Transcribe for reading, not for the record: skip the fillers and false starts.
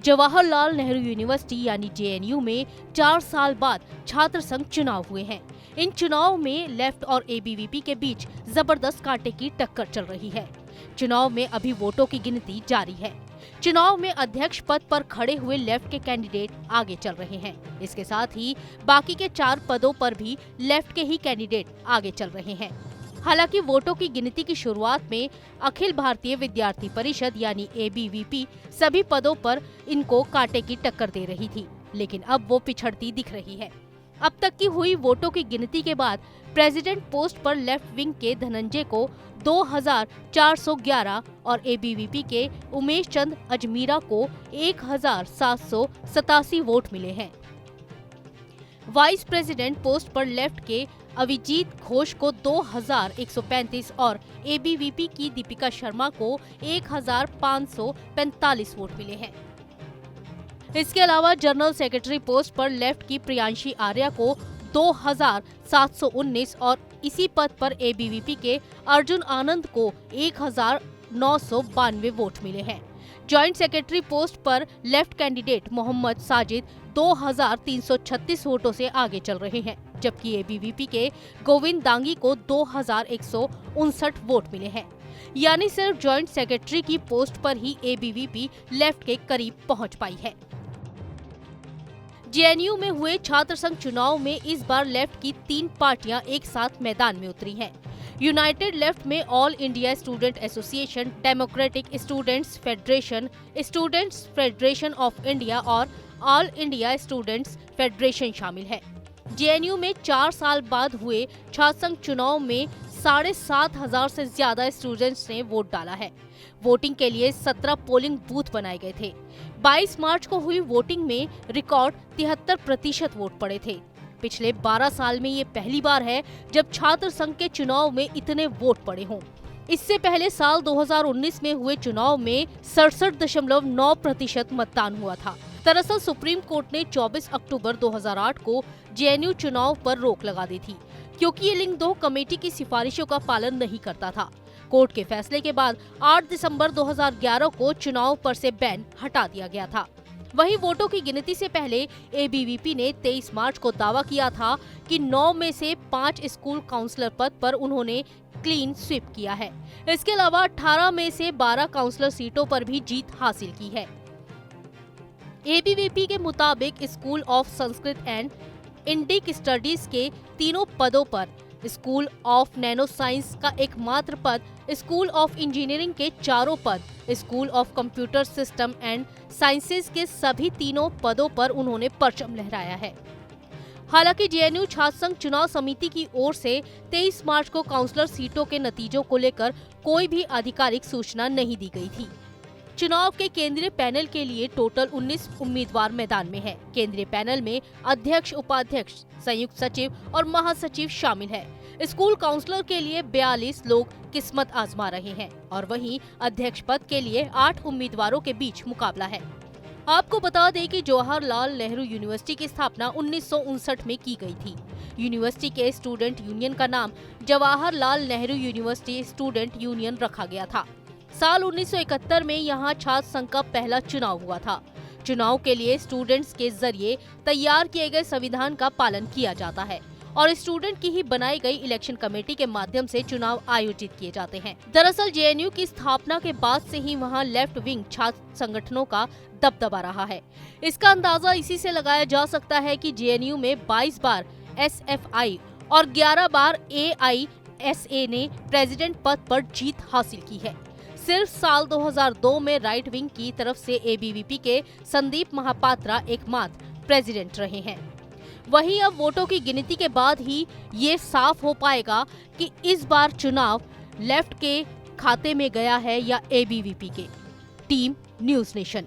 Jawaharlal Nehru university यानी JNU में 4 साल बाद छात्र संघ चुनाव हुए हैं। इन चुनाव में लेफ्ट और एबीवीपी के बीच जबरदस्त कांटे की टक्कर चल रही है। चुनाव में अभी वोटों की गिनती जारी है। चुनाव में अध्यक्ष पद पर खड़े हुए लेफ्ट के कैंडिडेट आगे चल रहे हैं। इसके साथ ही बाकी के 4 पदों पर भी लेफ्ट के ही कैंडिडेट आगे चल रहे हैं। हालांकि वोटों की गिनती की शुरुआत में अखिल भारतीय विद्यार्थी परिषद यानी एबीवीपी सभी पदों पर इनको कांटे की टक्कर दे रही थी, लेकिन अब वो पिछड़ती दिख रही है। अब तक की हुई वोटों की गिनती के बाद प्रेसिडेंट पोस्ट पर लेफ्ट विंग के धनंजय को 2411 और एबीवीपी के उमेश चंद अजमीरा को 1787 वोट मिले हैं। वाइस प्रेसिडेंट पोस्ट पर लेफ्ट के अभिजीत घोष को 2135 और एबीवीपी की दीपिका शर्मा को 1545 वोट मिले हैं। इसके अलावा जनरल सेक्रेटरी पोस्ट पर लेफ्ट की प्रियांशी आर्या को 2719 और इसी पद पर एबीवीपी के अर्जुन आनंद को 1992 वोट मिले हैं। जॉइंट सेक्रेटरी पोस्ट पर लेफ्ट कैंडिडेट मोहम्मद साजिद 2336 वोटों से आगे चल रहे हैं, जबकि एबीवीपी के गोविंद दांगी को 2159 वोट मिले हैं। यानी सिर्फ जॉइंट सेक्रेटरी की पोस्ट पर ही एबीवीपी लेफ्ट के करीब पहुंच पाई है। जेएनयू में हुए छात्र संघ चुनाव में इस बार लेफ्ट की 3 पार्टियां एक साथ मैदान में उतरी हैं। यूनाइटेड लेफ्ट में all India student association, democratic students federation, students federation of India और ऑल इंडिया स्टूडेंट्स फेडरेशन शामिल है। जेएनयू में 4 साल बाद हुए छात्र संघ चुनाव में 7500 से ज्यादा स्टूडेंट्स ने वोट डाला है। वोटिंग के लिए 17 पोलिंग बूथ बनाए गए थे। 22 मार्च को हुई वोटिंग में रिकॉर्ड 73% वोट पड़े थे। पिछले 12 साल में ये पहली बार है जब छात्र संघ के चुनाव में इतने वोट पड़े हों। इससे पहले साल 2019 में हुए चुनाव में 67.9% मतदान हुआ था। दरअसल सुप्रीम कोर्ट ने 24 अक्टूबर 2008 को जेएनयू चुनाव पर रोक लगा दी थी, क्योंकि ये लिंक 2 कमेटी की सिफारिशों का पालन नहीं करता था। कोर्ट के फैसले के बाद 8 दिसंबर 2011 को चुनाव पर से बैन हटा दिया गया था। वहीं वोटों की गिनती से पहले एबीवीपी ने 23 मार्च को दावा किया था कि 9 में से 5 स्कूल काउंसलर पद पर उन्होंने क्लीन स्वीप किया है। इसके अलावा 18 में से 12 काउंसलर सीटों पर भी जीत हासिल की है। एबीवीपी के मुताबिक school of Sanskrit and Indic studies के 3 पदों पर, स्कूल ऑफ नैनो साइंस का एकमात्र पद, स्कूल ऑफ इंजीनियरिंग के 4 पद, school of computer system and sciences के सभी 3 पदों पर उन्होंने परचम लहराया है। हालांकि जेएनयू छात्र संघ चुनाव समिति की ओर से 23 मार्च को काउंसलर सीटों के नतीजों को लेकर कोई भी आधिकारिक सूचना नहीं दी गई थी। चुनाव के केंद्रीय पैनल के लिए टोटल 19 उम्मीदवार मैदान में है। केंद्रीय पैनल में अध्यक्ष, उपाध्यक्ष, संयुक्त सचिव और महासचिव शामिल है। स्कूल काउंसलर के लिए 42 लोग किस्मत आजमा रहे हैं और वहीं अध्यक्ष पद के लिए 8 उम्मीदवारों के बीच मुकाबला है। आपको बता दें कि जवाहरलाल नेहरू यूनिवर्सिटी की स्थापना 1959 में की गई थी। यूनिवर्सिटी के स्टूडेंट यूनियन का नाम Jawaharlal Nehru university student union रखा गया था। साल 1971 में यहाँ छात्र संघ का पहला चुनाव हुआ था। चुनाव के लिए स्टूडेंट्स के जरिए तैयार किए गए संविधान का पालन किया जाता है और स्टूडेंट की ही बनाई गई इलेक्शन कमेटी के माध्यम से चुनाव आयोजित किए जाते हैं। दरअसल जेएनयू की स्थापना के बाद से ही वहाँ लेफ्ट विंग छात्र संगठनों का दबदबा रहा है। इसका अंदाजा इसी से लगाया जा सकता है कि जेएनयू में 22 बार एसएफआई और 11 बार एआईएसए ने प्रेसिडेंट पद पर जीत हासिल की है। सिर्फ साल 2002 में राइट विंग की तरफ से एबीवीपी के संदीप महापात्रा एकमात्र प्रेसिडेंट रहे हैं। वहीं अब वोटों की गिनती के बाद ही ये साफ हो पाएगा कि इस बार चुनाव लेफ्ट के खाते में गया है या एबीवीपी के। Team news nation.